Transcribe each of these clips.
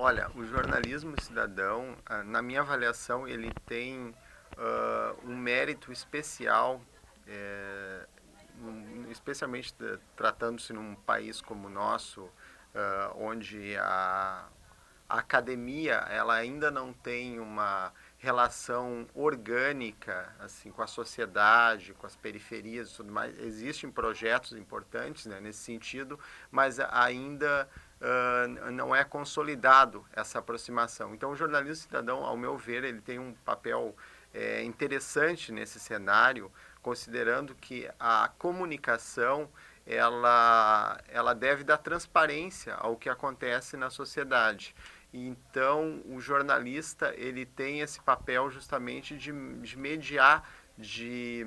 Olha, o jornalismo cidadão, na minha avaliação, ele tem um mérito especial, eh, especialmente tratando-se num país como o nosso, onde a academia ela ainda não tem uma relação orgânica assim com a sociedade, com as periferias e tudo mais. Existem projetos importantes, né, nesse sentido, mas ainda não é consolidado essa aproximação. Então, o jornalismo cidadão, ao meu ver, ele tem um papel interessante nesse cenário, considerando que a comunicação ela deve dar transparência ao que acontece na sociedade. Então, o jornalista ele tem esse papel justamente de mediar, de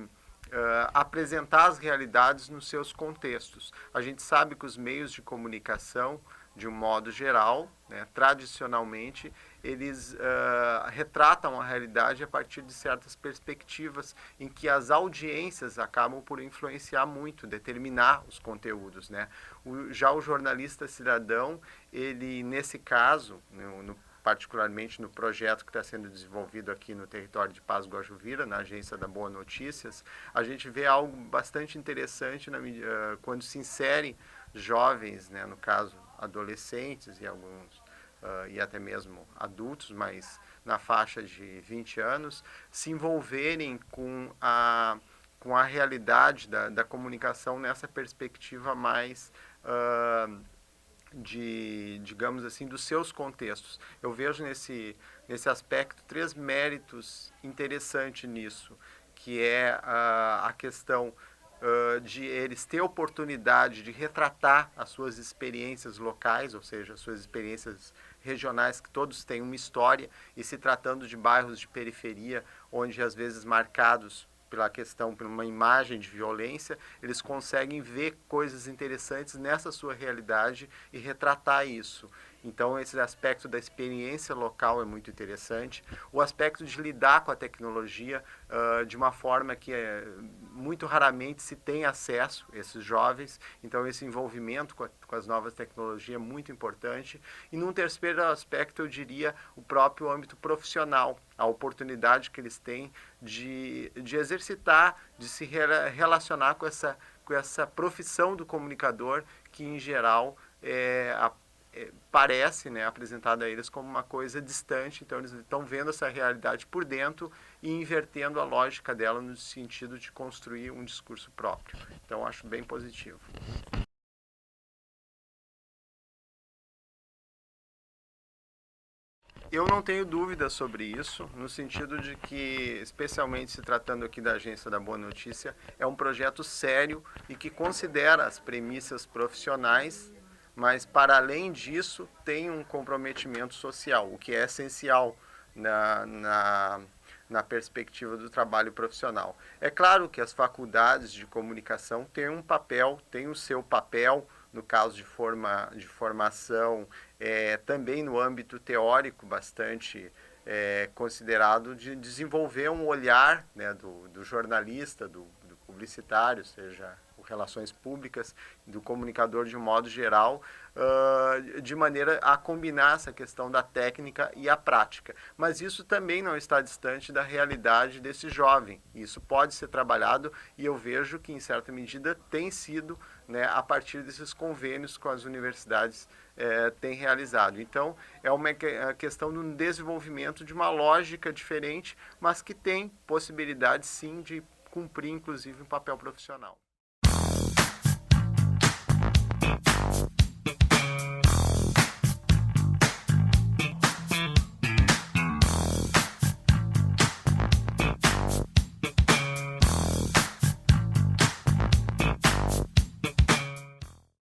apresentar as realidades nos seus contextos. A gente sabe que os meios de comunicação, de um modo geral, né, tradicionalmente, eles retratam a realidade a partir de certas perspectivas em que as audiências acabam por influenciar muito, determinar os conteúdos, né? Já o jornalista cidadão, ele nesse caso, particularmente no projeto que está sendo desenvolvido aqui no território de Paz Guajuvira, na agência da Boa Notícias, a gente vê algo bastante interessante quando se inserem jovens, né, no caso adolescentes e alguns e até mesmo adultos, mas na faixa de 20 anos, se envolverem com a realidade da comunicação nessa perspectiva mais digamos assim, dos seus contextos. Eu vejo nesse aspecto três méritos interessantes nisso, que é a questão de eles ter oportunidade de retratar as suas experiências locais, ou seja, as suas experiências regionais, que todos têm uma história, e se tratando de bairros de periferia, onde às vezes marcados pela questão, por uma imagem de violência, eles conseguem ver coisas interessantes nessa sua realidade e retratar isso. Então, esse aspecto da experiência local é muito interessante. O aspecto de lidar com a tecnologia de uma forma que muito raramente se tem acesso, esses jovens. Então, esse envolvimento com as novas tecnologias é muito importante. E, num terceiro aspecto, eu diria o próprio âmbito profissional, a oportunidade que eles têm de exercitar, de se relacionar com essa profissão do comunicador, que, em geral, parece, né, apresentada a eles como uma coisa distante. Então eles estão vendo essa realidade por dentro e invertendo a lógica dela no sentido de construir um discurso próprio. Então acho bem positivo. Eu não tenho dúvida sobre isso, no sentido de que, especialmente se tratando aqui da Agência da Boa Notícia, é um projeto sério e que considera as premissas profissionais, mas para além disso tem um comprometimento social, o que é essencial na, na, na perspectiva do trabalho profissional. É claro que as faculdades de comunicação têm um papel, têm o seu papel, no caso de formação, também no âmbito teórico bastante considerado, de desenvolver um olhar, né, do jornalista, do publicitário, seja relações públicas, do comunicador de um modo geral, de maneira a combinar essa questão da técnica e a prática. Mas isso também não está distante da realidade desse jovem. Isso pode ser trabalhado e eu vejo que, em certa medida, tem sido, né, a partir desses convênios com as universidades tem realizado. Então, é uma questão de um desenvolvimento de uma lógica diferente, mas que tem possibilidade, sim, de cumprir, inclusive, um papel profissional.